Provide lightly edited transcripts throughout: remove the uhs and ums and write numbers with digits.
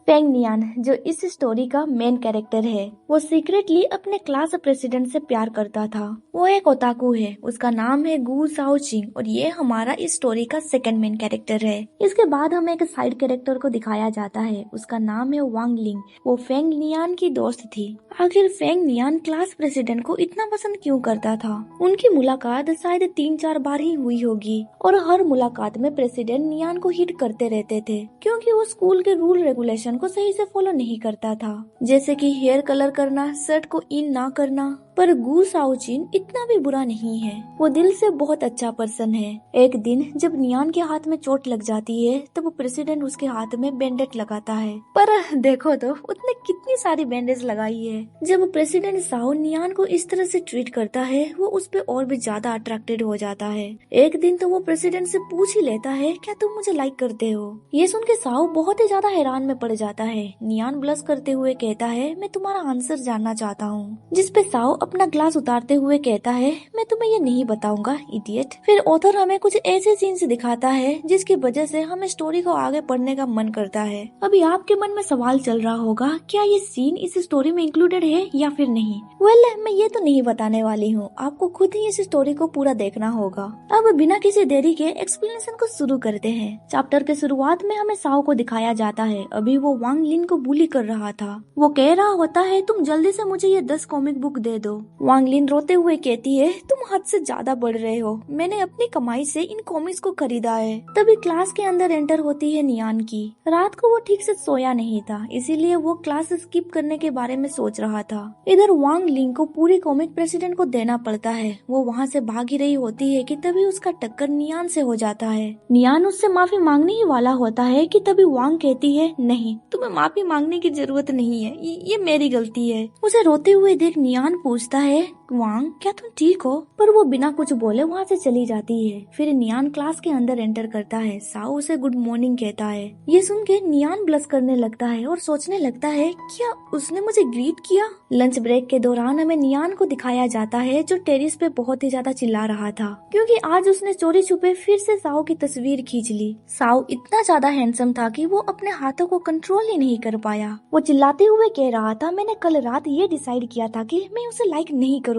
Feng नियान, जो इस story का मेन कैरेक्टर है, वो सीक्रेटली अपने क्लास प्रेसिडेंट से प्यार करता था। वो एक ओताकू है, उसका नाम है गु शाओचिंग और ये हमारा इस स्टोरी का सेकंड मेन कैरेक्टर है। इसके बाद हमें एक साइड कैरेक्टर को दिखाया जाता है, उसका नाम है वांग लिंग। वो फेंग नियान की दोस्त थी। आखिर फेंग नियान क्लास प्रेसिडेंट को इतना पसंद क्यों करता था? उनकी मुलाकात शायद 3-4 बार ही हुई होगी और हर मुलाकात में प्रेसिडेंट नियान को हिट करते रहते थे, क्योंकि वो स्कूल के रूल रेगुलेशन को सही से फॉलो नहीं करता था, जैसे कि हेयर कलर करना, शर्ट को इन ना करना। पर गु शाओचिन इतना भी बुरा नहीं है, वो दिल से बहुत अच्छा पर्सन है। एक दिन जब नियान के हाथ में चोट लग जाती है तब वो प्रेसिडेंट उसके हाथ में बैंडेज लगाता है। पर देखो तो उसने कितनी सारी बैंडेज लगाई है। जब प्रेसिडेंट शाओ नियान को इस तरह से ट्रीट करता है वो उस पे और भी ज्यादा अट्रैक्टेड हो जाता है। एक दिन तो वो प्रेसिडेंट से पूछ ही लेता है, क्या तुम मुझे लाइक करते हो? ये सुन के शाओ बहुत ही ज्यादा हैरान में पड़ जाता है। नियान ब्लश करते हुए कहता है, मैं तुम्हारा आंसर जानना चाहता हूँ। जिसपे शाओ अपना ग्लास उतारते हुए कहता है, मैं तुम्हें ये नहीं बताऊंगा इडियट। फिर ऑथर हमें कुछ ऐसे सीन्स दिखाता है जिसकी वजह से हमें स्टोरी को आगे पढ़ने का मन करता है। अभी आपके मन में सवाल चल रहा होगा, क्या ये सीन इस स्टोरी में इंक्लूडेड है या फिर नहीं? वेल, मैं ये तो नहीं बताने वाली हूँ, आपको खुद ही इस स्टोरी को पूरा देखना होगा। अब बिना किसी देरी के एक्सप्लेनेशन को शुरू करते हैं। चैप्टर के शुरुआत में हमें शाओ को दिखाया जाता है। अभी वो वांग लिन को बुली कर रहा था। वो कह रहा होता है, तुम जल्दी से मुझे ये 10 कॉमिक बुक दे दो। वांग लिन रोते हुए कहती है, तुम हद से ज्यादा बढ़ रहे हो, मैंने अपनी कमाई से इन कॉमिक्स को खरीदा है। तभी क्लास के अंदर एंटर होती है नियान की। रात को वो ठीक से सोया नहीं था, इसीलिए वो क्लास स्किप करने के बारे में सोच रहा था। इधर वांग लिन को पूरी कॉमिक प्रेसिडेंट को देना पड़ता है। वो वहाँ से भागी रही होती है कि तभी उसका टक्कर नियान से हो जाता है। नियान उससे माफी मांगने ही वाला होता है कि तभी वांग कहती है, नहीं, तुम्हें माफी मांगने की जरूरत नहीं है, ये मेरी गलती है। उसे रोते हुए देख नियान पूछता है, वांग, क्या तुम ठीक हो? पर वो बिना कुछ बोले वहाँ से चली जाती है। फिर नियान क्लास के अंदर एंटर करता है। शाओ उसे गुड मॉर्निंग कहता है। ये सुन के नियान ब्लश करने लगता है और सोचने लगता है, क्या उसने मुझे ग्रीट किया? लंच ब्रेक के दौरान हमें नियान को दिखाया जाता है, जो टेरिस पे बहुत ही ज्यादा चिल्ला रहा था, क्योंकि आज उसने चोरी छुपे फिर से शाओ की तस्वीर खींच ली। शाओ इतना ज्यादा हैंडसम था कि वो अपने हाथों को कंट्रोल ही नहीं कर पाया। वो चिल्लाते हुए कह रहा था, मैंने कल रात ये डिसाइड किया था कि मैं उसे लाइक नहीं करूँगा,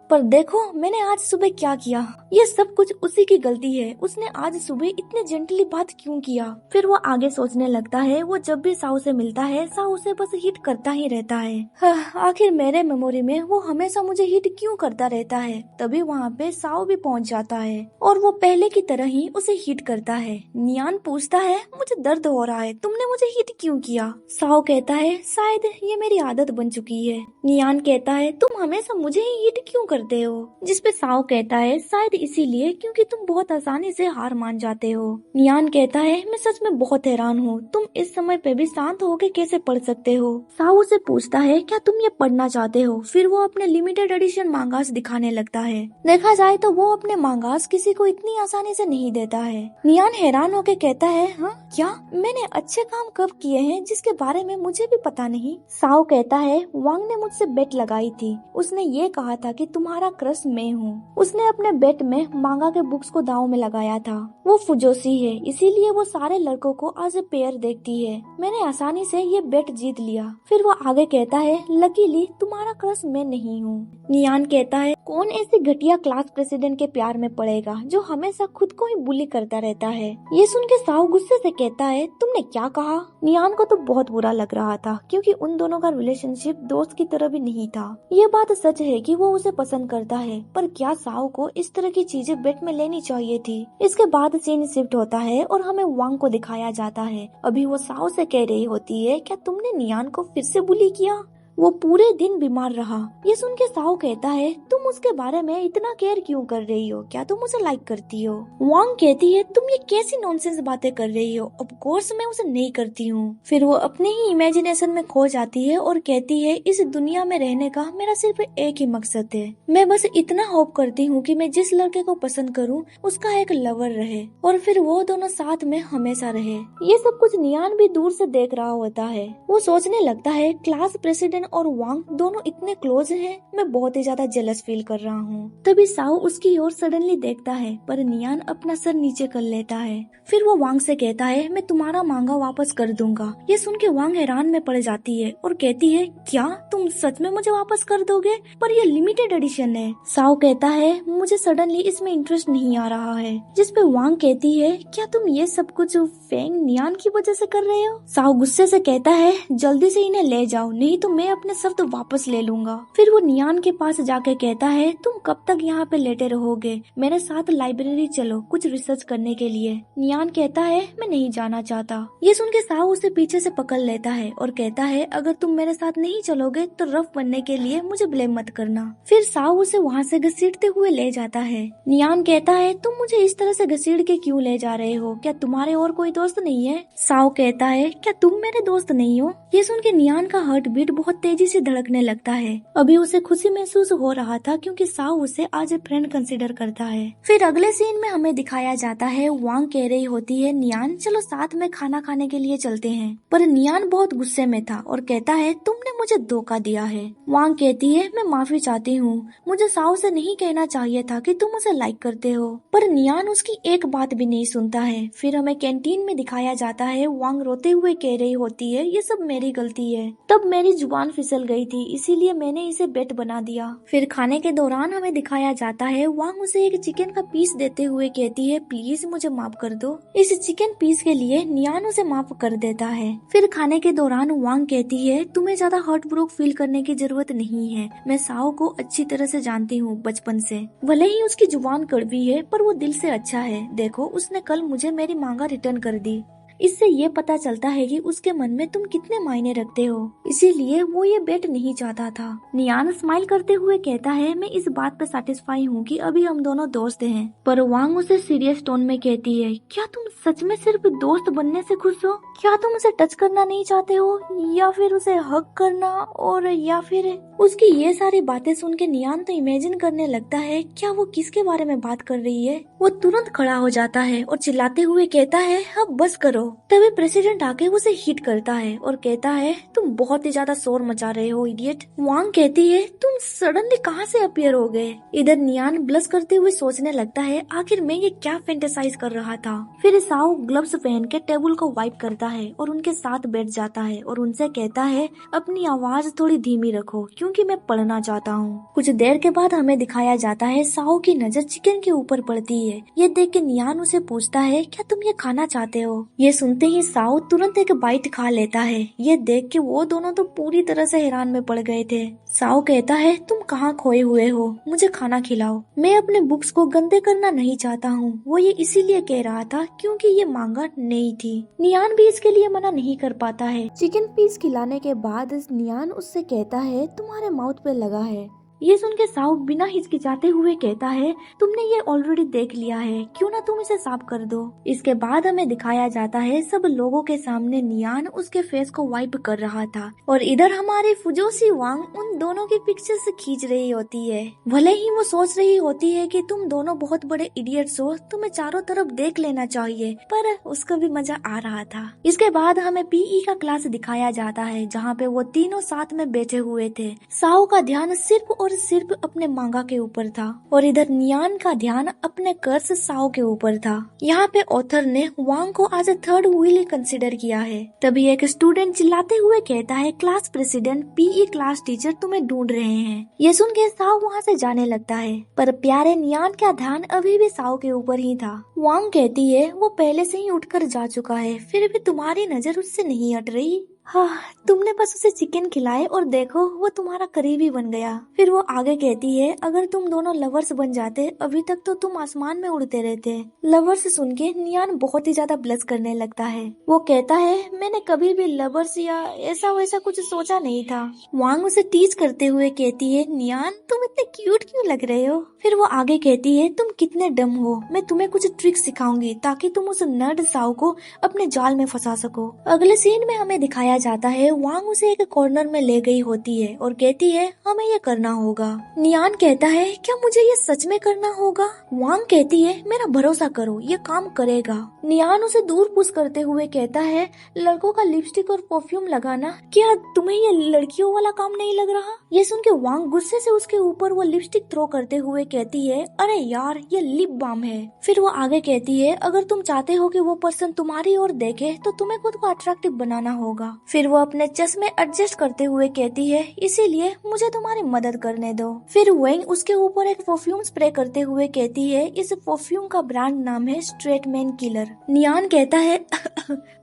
पर देखो मैंने आज सुबह क्या किया। ये सब कुछ उसी की गलती है, उसने आज सुबह इतने जेंटली बात क्यों किया? फिर वो आगे सोचने लगता है, वो जब भी शाओ से मिलता है शाओ उसे बस हिट करता ही रहता है। आखिर मेरे मेमोरी में वो हमेशा मुझे हिट क्यों करता रहता है? तभी वहाँ पे शाओ भी पहुँच जाता है और वो पहले की तरह ही उसे हिट करता है। नियान पूछता है, मुझे दर्द हो रहा है, तुमने मुझे हिट क्यों किया? शाओ कहता है, शायद ये मेरी आदत बन चुकी है। नियान कहता है, तुम हमेशा मुझे ही हिट क्यों करते हो? जिसपे शाओ कहता है, शायद इसीलिए क्योंकि तुम बहुत आसानी से हार मान जाते हो। नियान कहता है, मैं सच में बहुत हैरान हूँ, तुम इस समय पे भी शांत होकर कैसे पढ़ सकते हो? शाओ से पूछता है, क्या तुम ये पढ़ना चाहते हो? फिर वो अपने लिमिटेड एडिशन मांगास दिखाने लगता है। देखा जाए तो वो अपने मांगास किसी को इतनी आसानी से नहीं देता है। नियान हैरान होकर कहता है, हाँ क्या मैंने अच्छे काम कब किए हैं जिसके बारे में मुझे भी पता नहीं? शाओ कहता है, वांग ने मुझसे बेट लगाई थी, उसने ये कहा था कि तुम्हारा क्रश मैं हूँ। उसने अपने बेट में मांगा के बुक्स को दांव में लगाया था। वो फुजोसी है, इसीलिए वो सारे लड़कों को एज ए पेयर देखती है। मैंने आसानी से ये बेट जीत लिया। फिर वो आगे कहता है, लकीली तुम्हारा क्रश मैं नहीं हूँ। नियान कहता है, कौन ऐसी घटिया क्लास प्रेसिडेंट के प्यार में पड़ेगा जो हमेशा खुद को ही बुली करता रहता है? ये सुन के शाओ गुस्से से कहता है, तुमने क्या कहा? नियान को तो बहुत बुरा लग रहा था, क्योंकि उन दोनों का रिलेशनशिप दोस्त की तरह भी नहीं था। ये बात सच है कि वो उसे पसंद करता है, पर क्या शाओ को इस तरह की चीजें बेट में लेनी चाहिए थी? इसके बाद सीन शिफ्ट होता है और हमें वांग को दिखाया जाता है। अभी वो शाओ से कह रही होती है, क्या तुमने नियान को फिर से बुली किया? वो पूरे दिन बीमार रहा। ये सुन के शाओ कहता है, तुम उसके बारे में इतना केयर क्यों कर रही हो? क्या तुम उसे लाइक करती हो? वांग कहती है, तुम ये कैसी नॉनसेंस बातें कर रही हो? ऑफ कोर्स मैं उसे नहीं करती हूँ। फिर वो अपने ही इमेजिनेशन में खो जाती है और कहती है, इस दुनिया में रहने का मेरा सिर्फ एक ही मकसद है, मैं बस इतना होप करती हूँ कि मैं जिस लड़के को पसंद करूँ उसका एक लवर रहे और फिर वो दोनों साथ में हमेशा रहे। ये सब कुछ नियान भी दूर से देख रहा होता है। वो सोचने लगता है, क्लास प्रेसिडेंट और वांग दोनों इतने क्लोज हैं, मैं बहुत ही ज्यादा जेलस फील कर रहा हूँ। तभी साओ उसकी ओर सडनली देखता है, पर नियान अपना सर नीचे कर लेता है। फिर वो वांग से कहता है, मैं तुम्हारा मांगा वापस कर दूंगा। ये सुन के वांग हैरान में पड़ जाती है और कहती है, क्या तुम सच में मुझे वापस कर दोगे? पर ये लिमिटेड एडिशन है। साओ कहता है, मुझे सडनली इसमें इंटरेस्ट नहीं आ रहा है। जिसपे वांग कहती है, क्या तुम ये सब कुछ फेंग नियान की वजह से कर रहे हो? साओ गुस्से से कहता है, जल्दी से इन्हें ले जाओ, नहीं तो मैं अपने शब्द वापस ले लूंगा। फिर वो नियान के पास जाके कहता है, तुम कब तक यहाँ पे लेटे रहोगे? मेरे साथ लाइब्रेरी चलो कुछ रिसर्च करने के लिए। नियान कहता है, मैं नहीं जाना चाहता। ये सुन के साओ उसे पीछे से पकड़ लेता है और कहता है, अगर तुम मेरे साथ नहीं चलोगे तो रफ बनने के लिए मुझे ब्लेम मत करना। फिर साओ उसे वहाँ से घसीटते हुए ले जाता है। नियान कहता है, तुम मुझे इस तरह से घसीट के क्यों ले जा रहे हो? क्या तुम्हारे और कोई दोस्त नहीं है? साओ कहता है, क्या तुम मेरे दोस्त नहीं हो? ये सुन के नियान का हार्ट बीट बहुत तेजी से धड़कने लगता है। अभी उसे खुशी महसूस हो रहा था क्योंकि साओ उसे आज ए फ्रेंड कंसीडर करता है। फिर अगले सीन में हमें दिखाया जाता है, वांग कह रही होती है, नियान चलो साथ में खाना खाने के लिए चलते हैं। पर नियान बहुत गुस्से में था और कहता है, तुमने मुझे धोखा दिया है। वांग कहती है, मैं माफी चाहती हूँ, मुझे साओ से नहीं कहना चाहिए था कि तुम उसे लाइक करते हो। पर नियान उसकी एक बात भी नहीं सुनता है। फिर हमें कैंटीन में दिखाया जाता है, वांग रोते हुए कह रही होती है, ये सब मेरी गलती है, तब मेरी जुबान फिसल गई थी, इसीलिए मैंने इसे बेट बना दिया। फिर खाने के दौरान हमें दिखाया जाता है, वांग उसे एक चिकन का पीस देते हुए कहती है, प्लीज मुझे माफ कर दो। इस चिकन पीस के लिए नियान उसे माफ कर देता है। फिर खाने के दौरान वांग कहती है, तुम्हें ज्यादा हर्ट ब्रोक फील करने की जरूरत नहीं है, मैं साओ को अच्छी तरह से जानती हूँ बचपन से। भले ही उसकी जुबान कड़वी है पर वो दिल से अच्छा है। देखो उसने कल मुझे मेरी मांगा रिटर्न कर दी। इससे ये पता चलता है कि उसके मन में तुम कितने मायने रखते हो, इसीलिए वो ये बेट नहीं चाहता था। नियान स्माइल करते हुए कहता है, मैं इस बात पे सेटिस्फाई हूँ कि अभी हम दोनों दोस्त हैं। पर वांग उसे सीरियस टोन में कहती है, क्या तुम सच में सिर्फ दोस्त बनने से खुश हो? क्या तुम उसे टच करना नहीं चाहते हो, या फिर उसे हग करना, और या फिर उसकी ये सारी बातें सुन के नियान तो इमेजिन करने लगता है, क्या वो किसके बारे में बात कर रही है। वो तुरंत खड़ा हो जाता है और चिल्लाते हुए कहता है, अब बस करो। तभी प्रेसिडेंट आके उसे हिट करता है और कहता है, तुम बहुत ही ज्यादा शोर मचा रहे हो इडियट। वांग कहती है, तुम सडनली कहाँ से अपीयर हो गए? इधर नियान ब्लश करते हुए सोचने लगता है, आखिर मैं ये क्या फैंटेसाइज कर रहा था। फिर साओ ग्लव्स पहन के टेबल को वाइप करता है और उनके साथ बैठ जाता है और उनसे कहता है, अपनी आवाज थोड़ी धीमी रखो क्योंकि मैं पढ़ना चाहता हूँ। कुछ देर के बाद हमें दिखाया जाता है, साओ की नजर चिकन के ऊपर पड़ती है। ये देख के नियान उसे पूछता है, क्या तुम ये खाना चाहते हो? ये सुनते ही साओ तुरंत एक बाइट खा लेता है। ये देख के वो दोनों तो पूरी तरह से हैरान में पड़ गए थे। साओ कहता है, तुम कहाँ खोए हुए हो, मुझे खाना खिलाओ। मैं अपने बुक्स को गंदे करना नहीं चाहता हूँ। वो ये इसीलिए कह रहा था क्योंकि ये मांगा नई थी। नियान भी इसके लिए मना नहीं कर पाता है। चिकन पीस खिलाने के बाद नियान उससे कहता है, तुम्हारे माउथ पे लगा है। ये सुन के साओ बिना हिचकिचाते हुए कहता है, तुमने ये ऑलरेडी देख लिया है, क्यों ना तुम इसे साफ कर दो। इसके बाद हमें दिखाया जाता है, सब लोगों के सामने नियान उसके फेस को वाइप कर रहा था और इधर हमारी फुजोसी वांग उन दोनों की पिक्चर्स खींच रही होती है। भले ही वो सोच रही होती है कि तुम दोनों बहुत बड़े इडियट्स हो, तुम्हें चारों तरफ देख लेना चाहिए, पर उसको भी मजा आ रहा था। इसके बाद हमें पीई का क्लास दिखाया जाता है जहाँ पे वो तीनों साथ में बैठे हुए थे। साओ का ध्यान सिर्फ और सिर्फ अपने मांगा के ऊपर था और इधर नियान का ध्यान अपने कर्ज साओ के ऊपर था। यहाँ पे ऑथर ने वांग को आज थर्ड व्हील कंसीडर किया है। तभी एक स्टूडेंट चिल्लाते हुए कहता है, class president, PE class teacher तुम्हें ढूंढ रहे हैं। ये सुन के साओ वहाँ से जाने लगता है, पर प्यारे नियान का ध्यान अभी भी साओ के ऊपर ही था। वांग कहती है, वो पहले से ही उठकर जा चुका है, फिर भी तुम्हारी नजर उससे नहीं हट रही। हाँ, तुमने बस उसे चिकन खिलाए और देखो वो तुम्हारा करीबी बन गया। फिर वो आगे कहती है, अगर तुम दोनों लवर्स बन जाते अभी तक तो तुम आसमान में उड़ते रहते। लवर्स सुन के नियान बहुत ही ज्यादा ब्लश करने लगता है। वो कहता है, मैंने कभी भी लवर्स या ऐसा वैसा कुछ सोचा नहीं था। वांग उसे टीज करते हुए कहती है, नियान तुम इतने क्यूट क्यों लग रहे हो। फिर वो आगे कहती है, तुम कितने डम हो, मैं तुम्हें कुछ ट्रिक सिखाऊंगी ताकि तुम उस नर्ड साओ को अपने जाल में फंसा सको। अगले सीन में हमें दिखाया जाता है वांग उसे एक कॉर्नर में ले गई होती है और कहती है हमें ये करना होगा। नियान कहता है क्या मुझे ये सच में करना होगा? वांग कहती है मेरा भरोसा करो ये काम करेगा। नियान उसे दूर पुश करते हुए कहता है लड़कों का लिपस्टिक और परफ्यूम लगाना क्या तुम्हें ये लड़कियों वाला काम नहीं लग रहा? ये सुन के वांग गुस्से से उसके ऊपर वो लिपस्टिक थ्रो करते हुए कहती है अरे यार ये लिप बाम है। फिर वो आगे कहती है अगर तुम चाहते हो कि वो पर्सन तुम्हारी ओर देखे तो तुम्हें खुद को अट्रैक्टिव बनाना होगा। फिर वो अपने चश्मे एडजस्ट करते हुए कहती है इसीलिए मुझे तुम्हारी मदद करने दो। फिर वेंग उसके ऊपर एक परफ्यूम स्प्रे करते हुए कहती है इस परफ्यूम का ब्रांड नाम है स्ट्रेट मैन किलर। नियान कहता है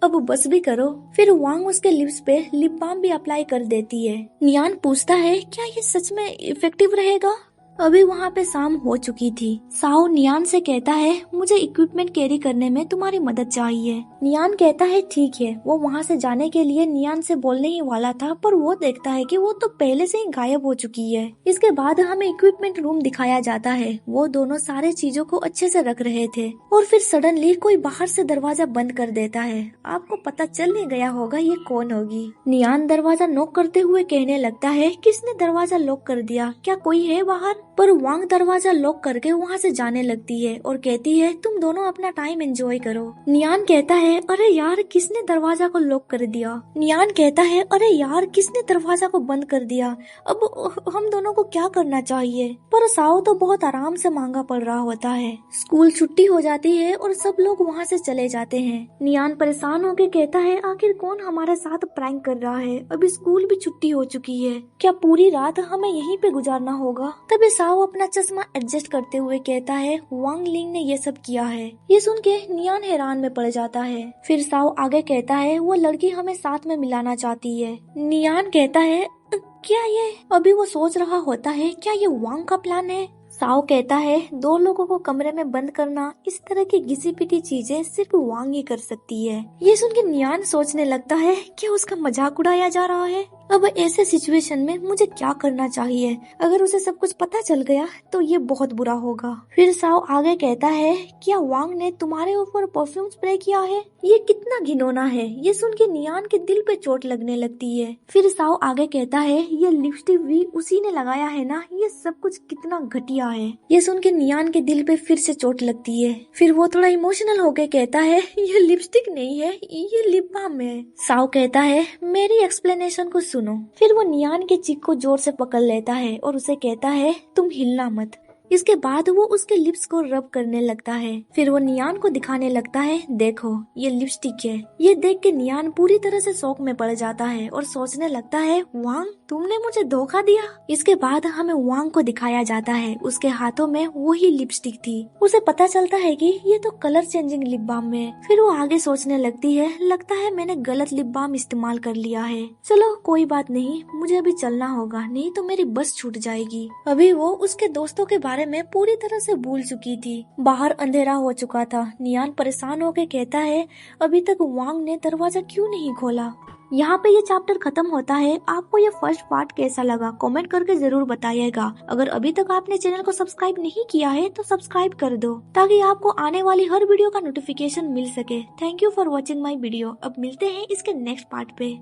अब बस भी करो। फिर वांग उसके लिप्स पे लिप बाम भी अप्लाई कर देती है। नियान पूछता है क्या ये सच में इफेक्टिव रहेगा? अभी वहाँ पे शाम हो चुकी थी। साओ नियान से कहता है मुझे इक्विपमेंट कैरी करने में तुम्हारी मदद चाहिए। नियान कहता है ठीक है। वो वहाँ से जाने के लिए नियान से बोलने ही वाला था पर वो देखता है कि वो तो पहले से ही गायब हो चुकी है। इसके बाद हमें इक्विपमेंट रूम दिखाया जाता है। वो दोनों सारे चीजों को अच्छे से रख रहे थे और फिर सडनली कोई बाहर से दरवाजा बंद कर देता है। आपको पता चल नहीं गया होगा ये कौन होगी। नियान दरवाजा नॉक करते हुए कहने लगता है किसने दरवाजा लॉक कर दिया, क्या कोई है बाहर? पर वांग दरवाजा लॉक करके वहाँ से जाने लगती है और कहती है तुम दोनों अपना टाइम एंजॉय करो। नियान कहता है अरे यार किसने दरवाजा को लॉक कर दिया? नियान कहता है अरे यार किसने दरवाजा को बंद कर दिया? अब हम दोनों को क्या करना चाहिए? पर साओ तो बहुत आराम से मांगा पड़ रहा होता है। स्कूल छुट्टी हो जाती है और सब लोग वहाँ से चले जाते हैं। नियान परेशान होकर कहता है आखिर कौन हमारे साथ प्रैंक कर रहा है? अभी स्कूल भी छुट्टी हो चुकी है, क्या पूरी रात हमें यहीं पे गुजारना होगा? तभी साओ अपना चश्मा एडजस्ट करते हुए कहता है वांग लिंग ने ये सब किया है। ये सुन के नियान हैरान में पड़ जाता है। फिर साओ आगे कहता है वो लड़की हमें साथ में मिलाना चाहती है। नियान कहता है क्या ये? अभी वो सोच रहा होता है क्या ये वांग का प्लान है? साओ कहता है दो लोगों को कमरे में बंद करना इस तरह की घिसी पिटी चीजें सिर्फ वांग ही कर सकती है। ये सुन के नियान सोचने लगता है क्या उसका मजाक उड़ाया जा रहा है? अब ऐसे सिचुएशन में मुझे क्या करना चाहिए? अगर उसे सब कुछ पता चल गया तो ये बहुत बुरा होगा। फिर साओ आगे कहता है क्या वांग ने तुम्हारे ऊपर परफ्यूम स्प्रे किया है? ये कितना घिनौना है। ये सुन के नियान के दिल पे चोट लगने लगती है। फिर साओ आगे कहता है ये लिपस्टिक भी उसी ने लगाया है ना, ये सब कुछ कितना घटिया है। ये सुन के नियान के दिल पे फिर से चोट लगती है। फिर वो थोड़ा इमोशनल होके कहता है ये लिपस्टिक नहीं है, ये लिप बाम है। साओ कहता है मेरी एक्सप्लेनेशन को सुनो। फिर वो नियान के चिक को जोर से पकड़ लेता है और उसे कहता है तुम हिलना मत। इसके बाद वो उसके लिप्स को रब करने लगता है। फिर वो नियान को दिखाने लगता है देखो ये लिपस्टिक है। ये देख के नियान पूरी तरह से शौक में पड़ जाता है और सोचने लगता है वांग तुमने मुझे धोखा दिया। इसके बाद हमें वांग को दिखाया जाता है। उसके हाथों में वही लिपस्टिक थी। उसे पता चलता है कि ये तो कलर चेंजिंग लिप बाम है। फिर वो आगे सोचने लगती है लगता है मैंने गलत लिप बाम इस्तेमाल कर लिया है। चलो कोई बात नहीं, मुझे अभी चलना होगा नहीं तो मेरी बस छूट जाएगी। अभी वो उसके दोस्तों के बारे में पूरी तरह से भूल चुकी थी। बाहर अंधेरा हो चुका था। नियान परेशान होकर कहता है अभी तक वांग ने दरवाजा क्यों नहीं खोला। यहाँ पे ये चैप्टर खत्म होता है। आपको ये फर्स्ट पार्ट कैसा लगा कमेंट करके जरूर बताइएगा। अगर अभी तक आपने चैनल को सब्सक्राइब नहीं किया है तो सब्सक्राइब कर दो ताकि आपको आने वाली हर वीडियो का नोटिफिकेशन मिल सके। Thank you for watching my video. अब मिलते हैं इसके नेक्स्ट पार्ट पे।